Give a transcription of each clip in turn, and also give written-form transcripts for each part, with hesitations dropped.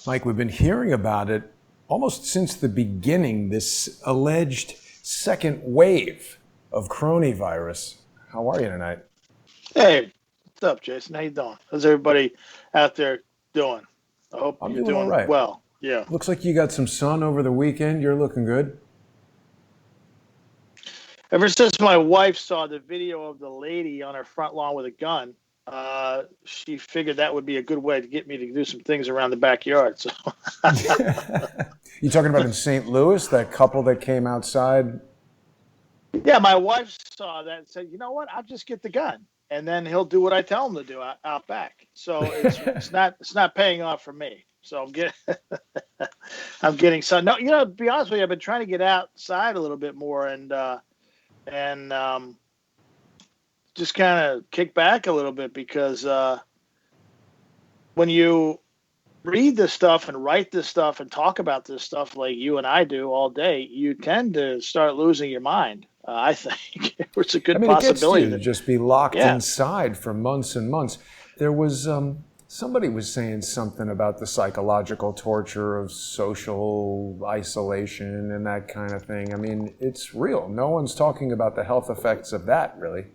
Mike, we've been hearing about it almost since the beginning, this alleged second wave of coronavirus. How are you tonight? Hey, what's up, Jason? How you doing? How's everybody out there doing? I hope I'm you're doing all doing right. well. Yeah. Looks like you got some sun over the weekend. You're looking good. Ever since my wife saw the video of the lady on her front lawn with a gun, she figured that would be a good way to get me to do some things around the backyard. So, You talking about in St. Louis, that couple that came outside? yeah, my wife saw that and said, "You know what? I'll just get the gun, and then he'll do what I tell him to do out back." So it's not paying off for me. So I'm getting sun. No, to be honest with you, I've been trying to get outside a little bit more and just kind of kick back a little bit because when you read this stuff and write this stuff and talk about this stuff like you and I do all day, you tend to start losing your mind. I think it's a good possibility. It gets to you to just be locked inside for months and months. There was somebody was saying something about the psychological torture of social isolation and that kind of thing. I mean, it's real. No one's talking about the health effects of that, really.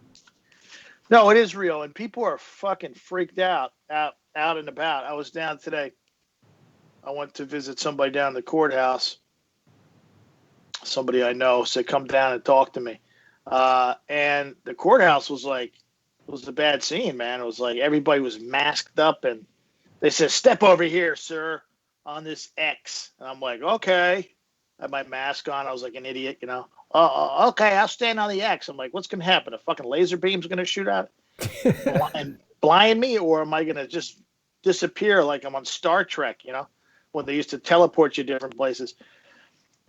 No, it is real, and people are fucking freaked out and about. I was down today. I went to visit somebody down in the courthouse. Somebody I know said, "Come down and talk to me." And the courthouse was a bad scene, man. It was like everybody was masked up, and they said, "Step over here, sir, on this X." And I'm like, "Okay." I had my mask on. I was like an idiot, Okay, I'll stand on the X. I'm like, what's going to happen? A fucking laser beam's going to shoot out and blind me, or am I going to just disappear like I'm on Star Trek, when they used to teleport you different places?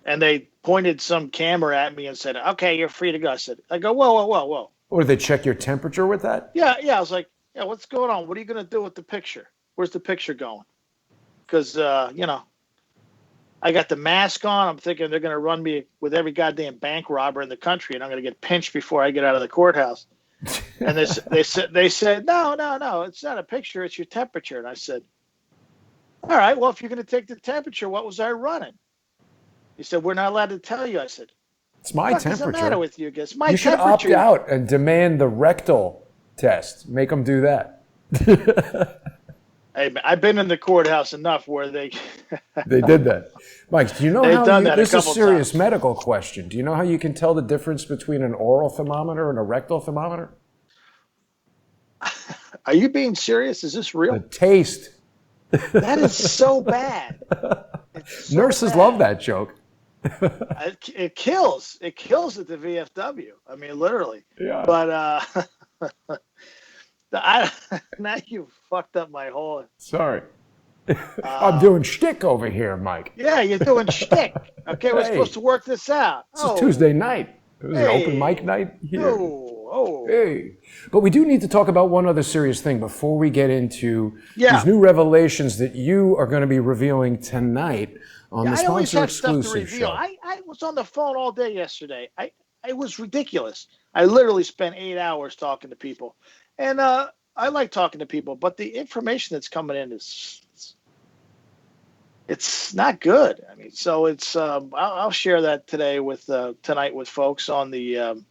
And they pointed some camera at me and said, "Okay, you're free to go." I go, whoa. Or they check your temperature with that? Yeah. I was like, yeah, what's going on? What are you going to do with the picture? Where's the picture going? Because, I got the mask on. I'm thinking they're going to run me with every goddamn bank robber in the country, and I'm going to get pinched before I get out of the courthouse. And they said, no, it's not a picture. It's your temperature. And I said, all right, well, if you're going to take the temperature, what was I running? He said, we're not allowed to tell you. I said, it's my temperature. What's the matter with you guys? You should opt out and demand the rectal test. Make them do that. Hey, I've been in the courthouse enough where they did that. Mike, do you know how this is a serious times. Medical question. Do you know how you can tell the difference between an oral thermometer and a rectal thermometer? Are you being serious? Is this real? The taste. That is so bad. Nurses love that joke. It kills. It kills at the VFW. I mean, literally. Yeah. But now you fucked up my whole. Sorry. I'm doing shtick over here, Mike. Yeah, you're doing shtick. Okay, we're supposed to work this out. It's a Tuesday night. It was an open mic night here. Hey. But we do need to talk about one other serious thing before we get into these new revelations that you are going to be revealing tonight on the sponsor exclusive show. I was on the phone all day yesterday. It was ridiculous. I literally spent 8 hours talking to people. And I like talking to people, but the information that's coming in it's not good. I mean, so it's I'll share that tonight with folks on the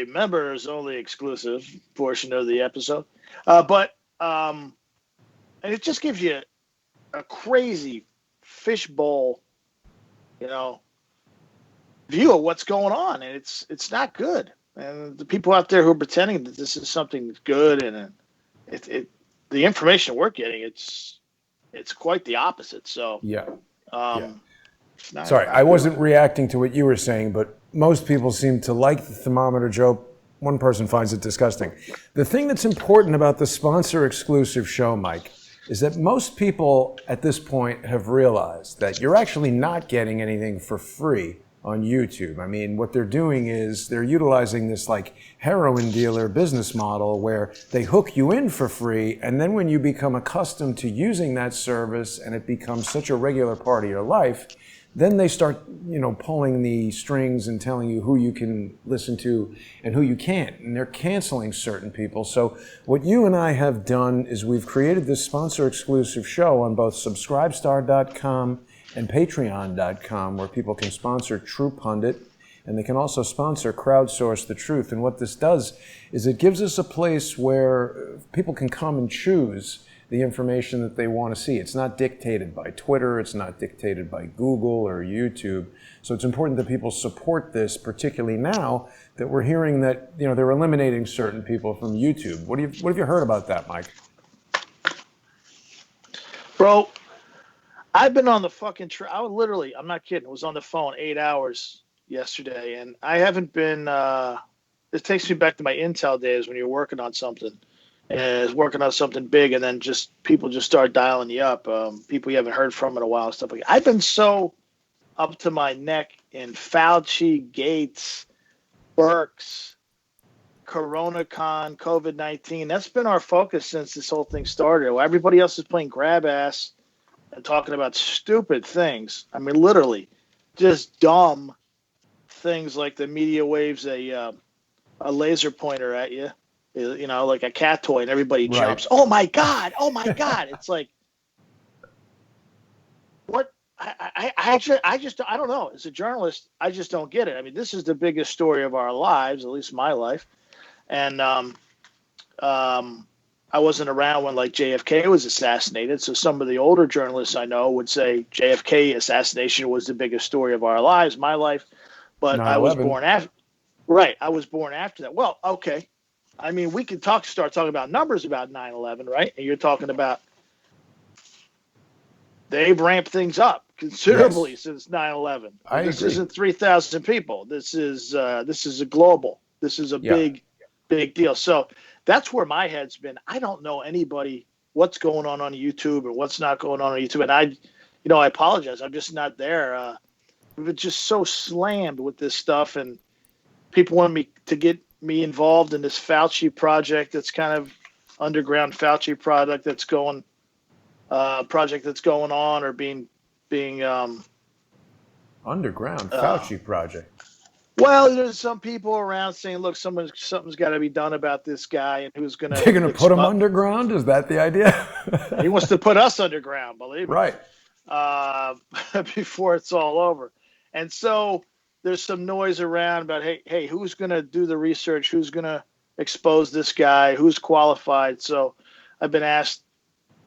members only exclusive portion of the episode. And it just gives you a crazy fishbowl, view of what's going on, and it's not good. And the people out there who are pretending that this is something good and the information we're getting, it's quite the opposite. So Sorry, I wasn't reacting to what you were saying, but most people seem to like the thermometer joke. One person finds it disgusting. The thing that's important about the sponsor exclusive show, Mike, is that most people at this point have realized that you're actually not getting anything for free on YouTube. I mean, what they're doing is they're utilizing this like heroin dealer business model where they hook you in for free, and then when you become accustomed to using that service and it becomes such a regular part of your life, then they start, pulling the strings and telling you who you can listen to and who you can't, and they're canceling certain people. So what you and I have done is we've created this sponsor-exclusive show on both Subscribestar.com and Patreon.com, where people can sponsor True Pundit, and they can also sponsor Crowdsource the Truth. And what this does is it gives us a place where people can come and choose the information that they want to see. It's not dictated by Twitter, it's not dictated by Google or YouTube. So it's important that people support this, particularly now that we're hearing that they're eliminating certain people from YouTube. What have you heard about that, Mike? Bro, I've been on the fucking I'm not kidding, I was on the phone 8 hours yesterday, and I haven't been it takes me back to my Intel days when you're working on something. Is working on something big, and then people just start dialing you up. People you haven't heard from in a while and stuff like that. I've been so up to my neck in Fauci, Gates, Birx, CoronaCon, COVID-19. That's been our focus since this whole thing started. Well, everybody else is playing grab ass and talking about stupid things. I mean, literally, just dumb things like the media waves a laser pointer at you. Like a cat toy, and everybody jumps. Right. Oh my God! Oh my God! It's like, what? I don't know. As a journalist, I just don't get it. I mean, this is the biggest story of our lives, at least my life. And I wasn't around when like JFK was assassinated, so some of the older journalists I know would say JFK assassination was the biggest story of our lives, my life. But 9/11. I was born after. Right, I was born after that. Well, okay. I mean, we could start talking about numbers about 9/11, right? And you're talking about they've ramped things up considerably since 9/11. This isn't 3,000 people. This is a global. This is a big deal. So that's where my head's been. I don't know anybody what's going on YouTube and what's not going on YouTube. And I apologize. I'm just not there. We've been just so slammed with this stuff, and people want me to get me involved in this Fauci project. That's kind of underground Fauci project that's going on or being underground Fauci project. Well, there's some people around saying, look, something's got to be done about this guy, and who's going to... They're going to put him underground? Is that the idea? He wants to put us underground, believe me. Right. Before it's all over. And so there's some noise around about, hey, who's going to do the research? Who's going to expose this guy? Who's qualified? So I've been asked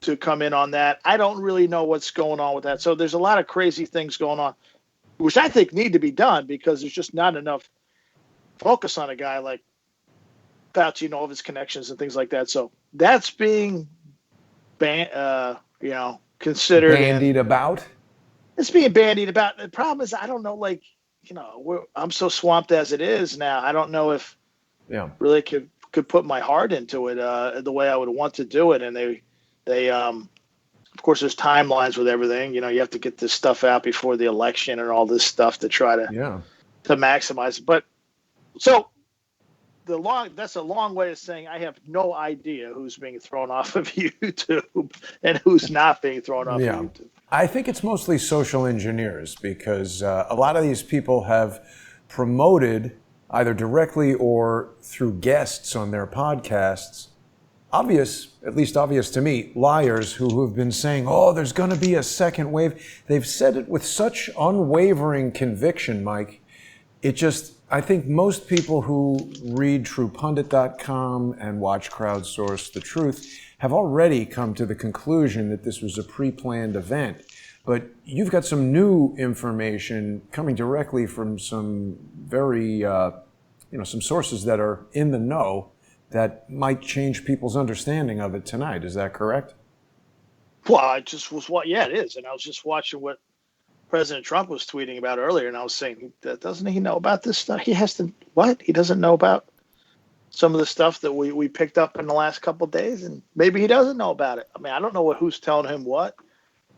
to come in on that. I don't really know what's going on with that. So there's a lot of crazy things going on, which I think need to be done because there's just not enough focus on a guy like Fauci and all of his connections and things like that. So that's being considered. Bandied about? It's being bandied about. The problem is, I don't know, I'm so swamped as it is now. I don't know if really could put my heart into it the way I would want to do it. And they of course, there's timelines with everything. You have to get this stuff out before the election and all this stuff to try to maximize it. But so that's a long way of saying I have no idea who's being thrown off of YouTube and who's not being thrown off of YouTube. I think it's mostly social engineers because a lot of these people have promoted either directly or through guests on their podcasts at least obvious to me, liars who have been saying, oh, there's going to be a second wave. They've said it with such unwavering conviction, Mike. I think most people who read TruePundit.com and watch Crowdsource the Truth have already come to the conclusion that this was a pre-planned event. But you've got some new information coming directly from some very, some sources that are in the know that might change people's understanding of it tonight. Is that correct? Well, I just was it is. And I was just watching what President Trump was tweeting about earlier, and I was saying, doesn't he know about this stuff? He doesn't know about some of the stuff that we picked up in the last couple of days, and maybe he doesn't know about it. I mean, I don't know who's telling him what.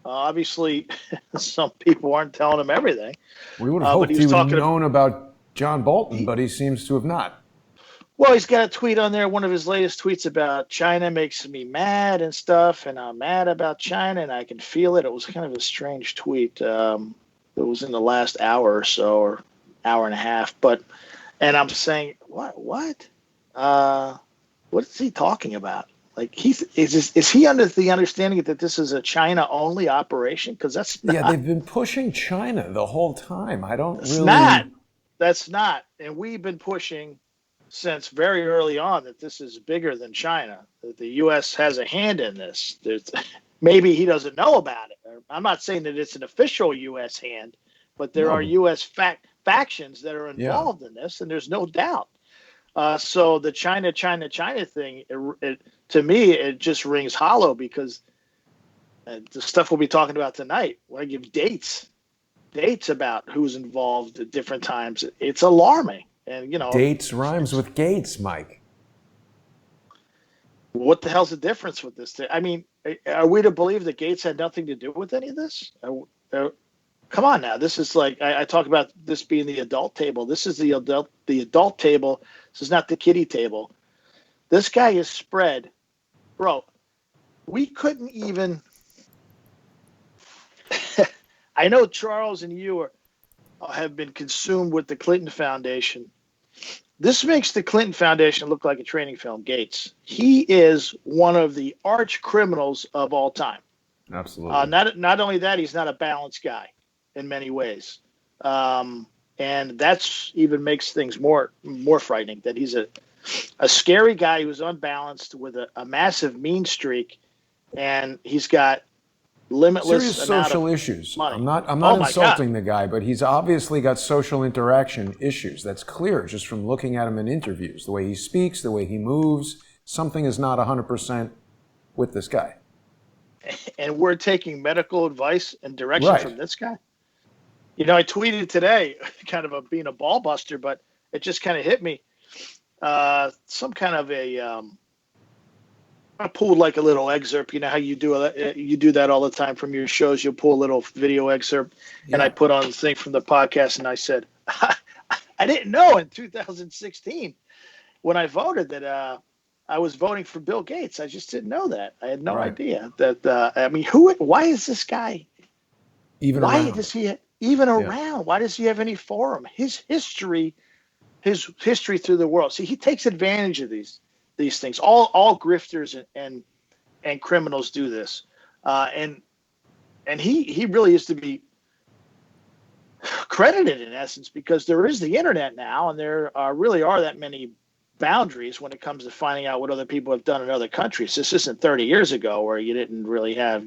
Obviously, some people aren't telling him everything. We would have hoped he would have known about John Bolton, but he seems to have not. Well, he's got a tweet on there, one of his latest tweets about China makes me mad and stuff, and I'm mad about China, and I can feel it. It was kind of a strange tweet. It was in the last hour or so, or hour and a half. And I'm saying, what? What is he talking about? Like, is he under the understanding that this is a China only operation? Because that's not. Yeah, they've been pushing China the whole time. I don't That's really. not. That's not. And we've been pushing since very early on that this is bigger than China. That the U.S. has a hand in this. Maybe he doesn't know about it. I'm not saying that it's an official U.S. hand, but there are U.S. factions that are involved in this, and there's no doubt. So the China thing, to me, it just rings hollow because the stuff we'll be talking about tonight, when I give dates about who's involved at different times, it's alarming. And, Dates rhymes with Gates, Mike. What the hell's the difference with this thing? I mean, are we to believe that Gates had nothing to do with any of this? Come on now. This is like, I talk about this being the adult table. This is the adult table. This is not the kiddie table. This guy is spread. Bro, we couldn't even. I know Charles and you have been consumed with the Clinton Foundation. This makes the Clinton Foundation look like a training film, Gates. He is one of the arch criminals of all time. Absolutely. Not only that, he's not a balanced guy in many ways. And that's even makes things more frightening, that he's a scary guy who's unbalanced with a massive mean streak, and he's got limitless serious social issues. Money. I'm not insulting the guy, but he's obviously got social interaction issues. That's clear just from looking at him in interviews. The way he speaks, the way he moves, something is not 100% with this guy. And we're taking medical advice and direction from this guy. I tweeted today, kind of being a ball buster, but it just kind of hit me. Some kind of I pulled like a little excerpt. You know how you do that all the time from your shows. You'll pull a little video excerpt, and I put on the thing from the podcast, and I said, I didn't know in 2016 when I voted that I was voting for Bill Gates. I just didn't know that. I had no idea that. I mean, why is this guy even why around? does he even around? Why does he have any forum? His history through the world. See, he takes advantage of these things. All grifters and criminals do this, and he really is to be credited in essence, because there is the internet now, and there really are that many boundaries when it comes to finding out what other people have done in other countries. This isn't 30 years ago where you didn't really have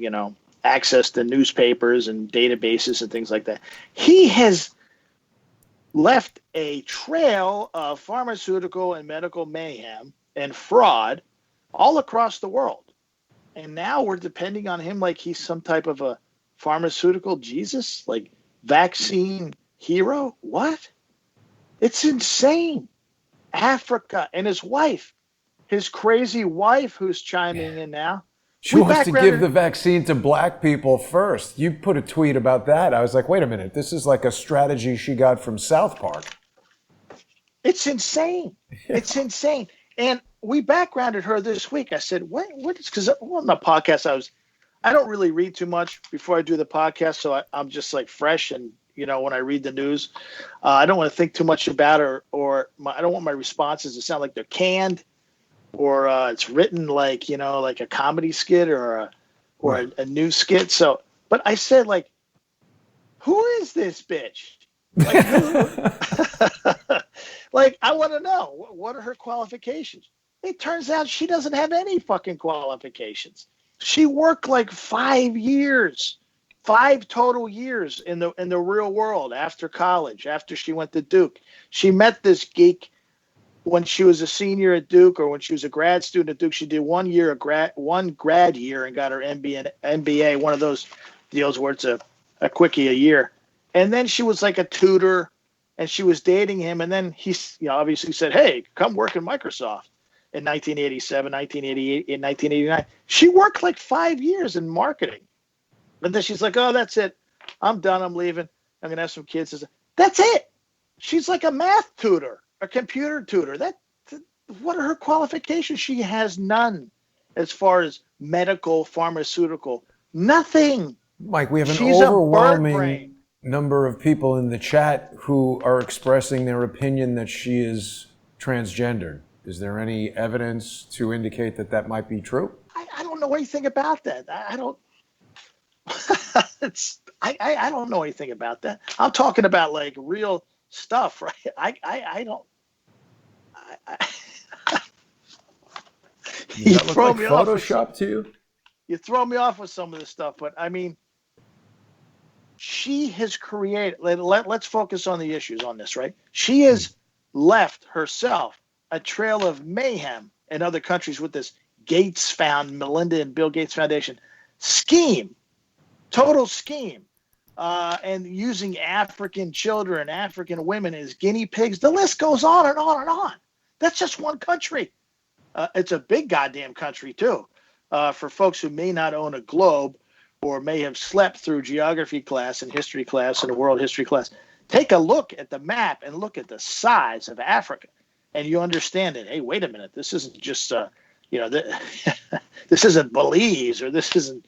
access to newspapers and databases and things like that. He has left a trail of pharmaceutical and medical mayhem and fraud all across the world. And now we're depending on him like he's some type of a pharmaceutical Jesus, like vaccine hero. What? It's insane. Africa and his wife, his crazy wife who's chiming in now. She wants to give the vaccine to black people first. You put a tweet about that. I was like, wait a minute. This is like a strategy she got from South Park. It's insane. It's insane. And we backgrounded her this week. I said, what is, because on the podcast, I don't really read too much before I do the podcast. So I'm just like fresh. And, when I read the news, I don't want to think too much about her, I don't want my responses to sound like they're canned, or it's written like, like a comedy skit or a news skit. So, but I said, like, who is this bitch? Like, like, I want to know, what are her qualifications? It turns out she doesn't have any fucking qualifications. She worked like 5 total years in the real world after college, after she went to Duke. She met this geek when she was a senior at Duke, or when she was a grad student at Duke. She did one grad year and got her MBA, one of those deals where it's a quickie a year. And then she was like a tutor, and she was dating him. And then he obviously said, hey, come work in Microsoft in 1987, 1988, in 1989. She worked like 5 years in marketing. And then she's like, oh, that's it. I'm done. I'm leaving. I'm going to have some kids. That's it. She's like a math tutor, a computer tutor. What are her qualifications? She has none as far as medical, pharmaceutical, nothing. Mike, we have She's a bird brain. number of people in the chat who are expressing their opinion that she is transgendered. Is there any evidence to indicate that that might be true? I don't know anything about that. I don't. I don't know anything about that. I'm talking about like real stuff, right? I don't. Does that look like Photoshop to you? You throw me off with some of this stuff, but I mean, she has created. Let's focus on the issues on this, right? She has left herself a trail of mayhem in other countries with this Melinda and Bill Gates Foundation scheme, total scheme, and using African children, African women as guinea pigs. The list goes on and on and on. That's just one country. It's a big goddamn country, too. For folks who may not own a globe or may have slept through geography class and history class and a world history class, take a look at the map and look at the size of Africa. And you understand it. Hey, wait a minute. This isn't just, this isn't Belize or this isn't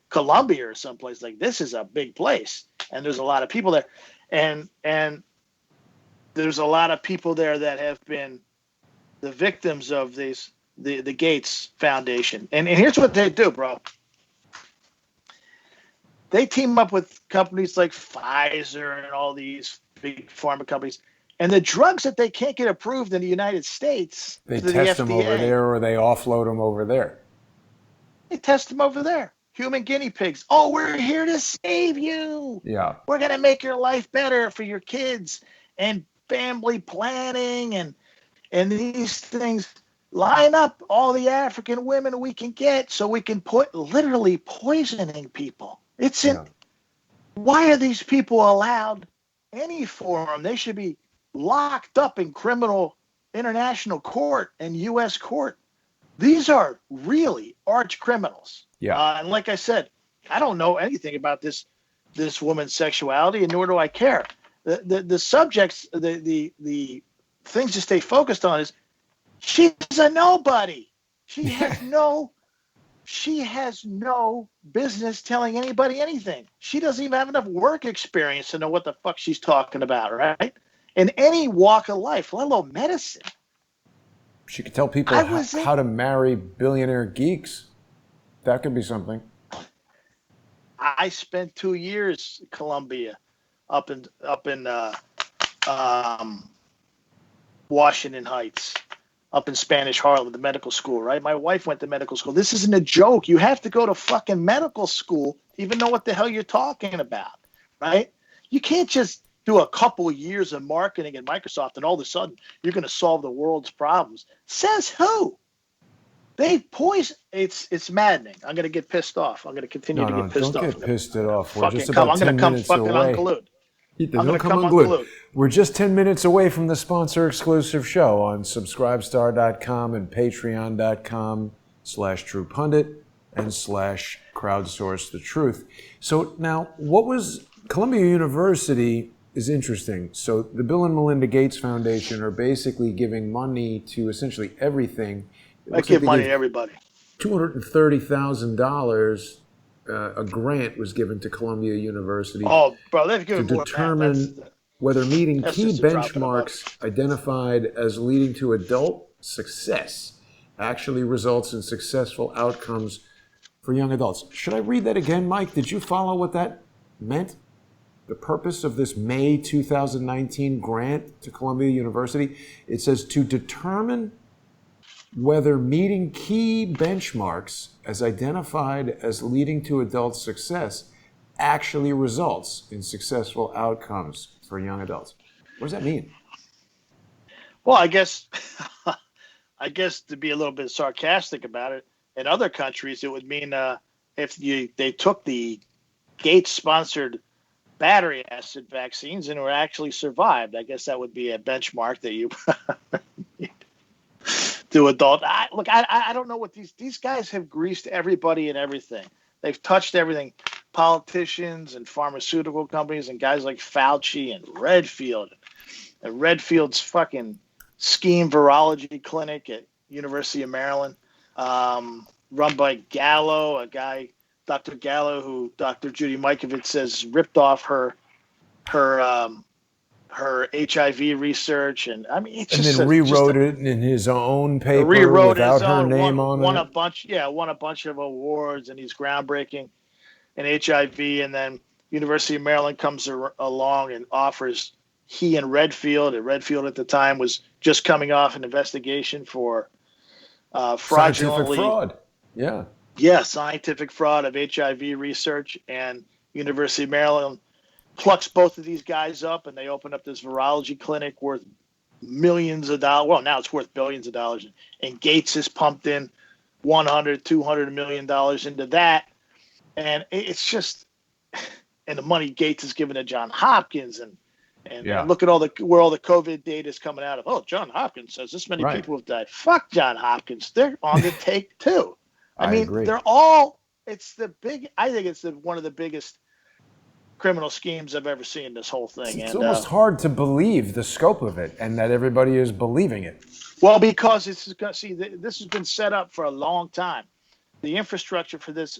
Colombia or someplace. Like, this is a big place. And there's a lot of people there. And there's a lot of people there that have been the victims of the Gates Foundation. And here's what they do, bro. They team up with companies like Pfizer and all these big pharma companies. And the drugs that they can't get approved in the United States, they test them over there or they offload them over there. They test them over there. Human guinea pigs. Oh, we're here to save you. Yeah. We're going to make your life better for your kids and family planning and these things. Line up all the African women we can get so we can put literally poisoning people. Why are these people allowed any forum? They should be locked up in criminal international court and U.S. court. These are really arch criminals. Yeah. And like I said, I don't know anything about this woman's sexuality, and nor do I care. The subjects, the things to stay focused on is she's a nobody. She has no business telling anybody anything. She doesn't even have enough work experience to know what the fuck she's talking about, right? In any walk of life, let alone medicine. She could tell people how to marry billionaire geeks. That could be something. I spent 2 years in Colombia, up in Washington Heights, up in Spanish Harlem, the medical school, right? My wife went to medical school. This isn't a joke. You have to go to fucking medical school to even know what the hell you're talking about, right? You can't just do a couple of years of marketing at Microsoft and all of a sudden you're going to solve the world's problems. Says who? They poison. It's maddening. I'm going to get pissed off. I'm going to continue to get pissed off. Don't get pissed off. We're just about 10 minutes away. Unglued. I'm going to come unglued. We're just 10 minutes away from the sponsor-exclusive show on subscribestar.com and patreon.com/truepundit and /crowdsource the truth. So now, what was Columbia University is interesting. So the Bill and Melinda Gates Foundation are basically giving money to essentially everything. I give money to everybody. $230,000. A grant was given to Columbia University to determine whether meeting key benchmarks identified as leading to adult success actually results in successful outcomes for young adults. Should I read that again, Mike? Did you follow what that meant? The purpose of this May 2019 grant to Columbia University, it says to determine whether meeting key benchmarks as identified as leading to adult success actually results in successful outcomes for young adults. What does that mean? Well, I guess to be a little bit sarcastic about it, in other countries it would mean if they took the Gates-sponsored battery acid vaccines and were actually survived. I guess that would be a benchmark that you to adult. I don't know what these guys have greased everybody and everything. They've touched everything. Politicians and pharmaceutical companies and guys like Fauci and Redfield. And Redfield's fucking scheme virology clinic at University of Maryland, run by Gallo, a guy Dr. Gallo, who Dr. Judy Mikovits says ripped off her HIV research, and I mean, it's And just then rewrote it in his own paper without her name on won it. won a bunch of awards, and he's groundbreaking in HIV. And then University of Maryland comes along and offers he and Redfield at the time was just coming off an investigation for fraudulently scientific fraud. Yeah. Yeah, scientific fraud of HIV research, and University of Maryland plucks both of these guys up, and they open up this virology clinic worth millions of dollars. Well, now it's worth billions of dollars. And Gates has pumped in $100-200 million into that. And it's just, and the money Gates has given to Johns Hopkins, and look at where all the COVID data is coming out of. Oh, Johns Hopkins says this many people have died. Fuck Johns Hopkins. They're on the take too. I mean, agree. they're all, I think it's one of the biggest criminal schemes I've ever seen, this whole thing. It's almost hard to believe the scope of it and that everybody is believing it. Well, because this has been set up for a long time. The infrastructure for this,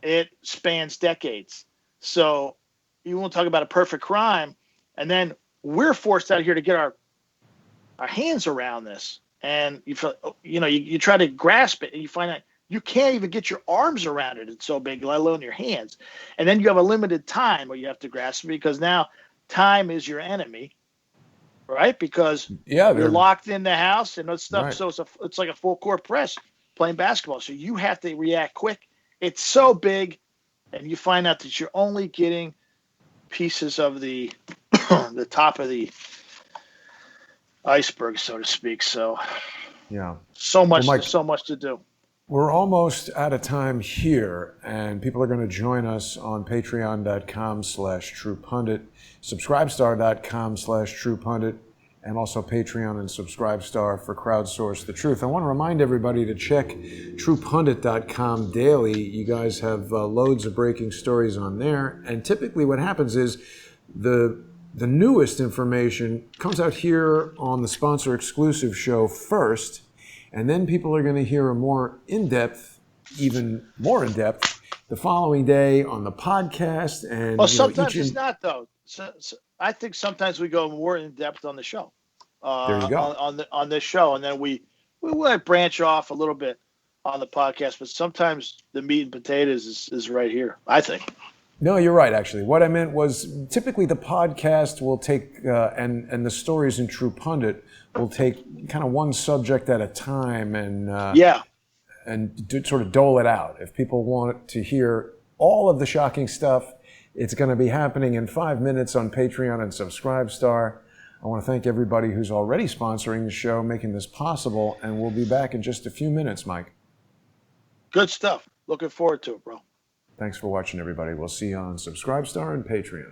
it spans decades. So you won't talk about a perfect crime, and then we're forced out here to get our hands around this. And you feel, you try to grasp it, and you find out you can't even get your arms around it. It's so big, let alone your hands. And then you have a limited time where you have to grasp it, because now time is your enemy, right? Because you're locked in the house and those stuff. Right. So it's like a full court press playing basketball. So you have to react quick. It's so big, and you find out that you're only getting pieces of the the top of the iceberg, so to speak. So so much to do. We're almost out of time here, and people are going to join us on patreon.com/TruePundit, subscribestar.com/TruePundit, and also Patreon and Subscribestar for Crowdsource the Truth. I want to remind everybody to check TruePundit.com daily. You guys have loads of breaking stories on there, and typically what happens is the newest information comes out here on the sponsor exclusive show first, and then people are going to hear a more in-depth, even more in-depth, the following day on the podcast. And sometimes it's not, though. So I think sometimes we go more in-depth on the show. There you go. On this show, and then we might branch off a little bit on the podcast, but sometimes the meat and potatoes is right here, I think. No, you're right, actually. What I meant was typically the podcast will take, and the stories in True Pundit will take kind of one subject at a time and sort of dole it out. If people want to hear all of the shocking stuff, it's going to be happening in 5 minutes on Patreon and Subscribestar. I want to thank everybody who's already sponsoring the show, making this possible, and we'll be back in just a few minutes, Mike. Good stuff. Looking forward to it, bro. Thanks for watching, everybody. We'll see you on Subscribestar and Patreon.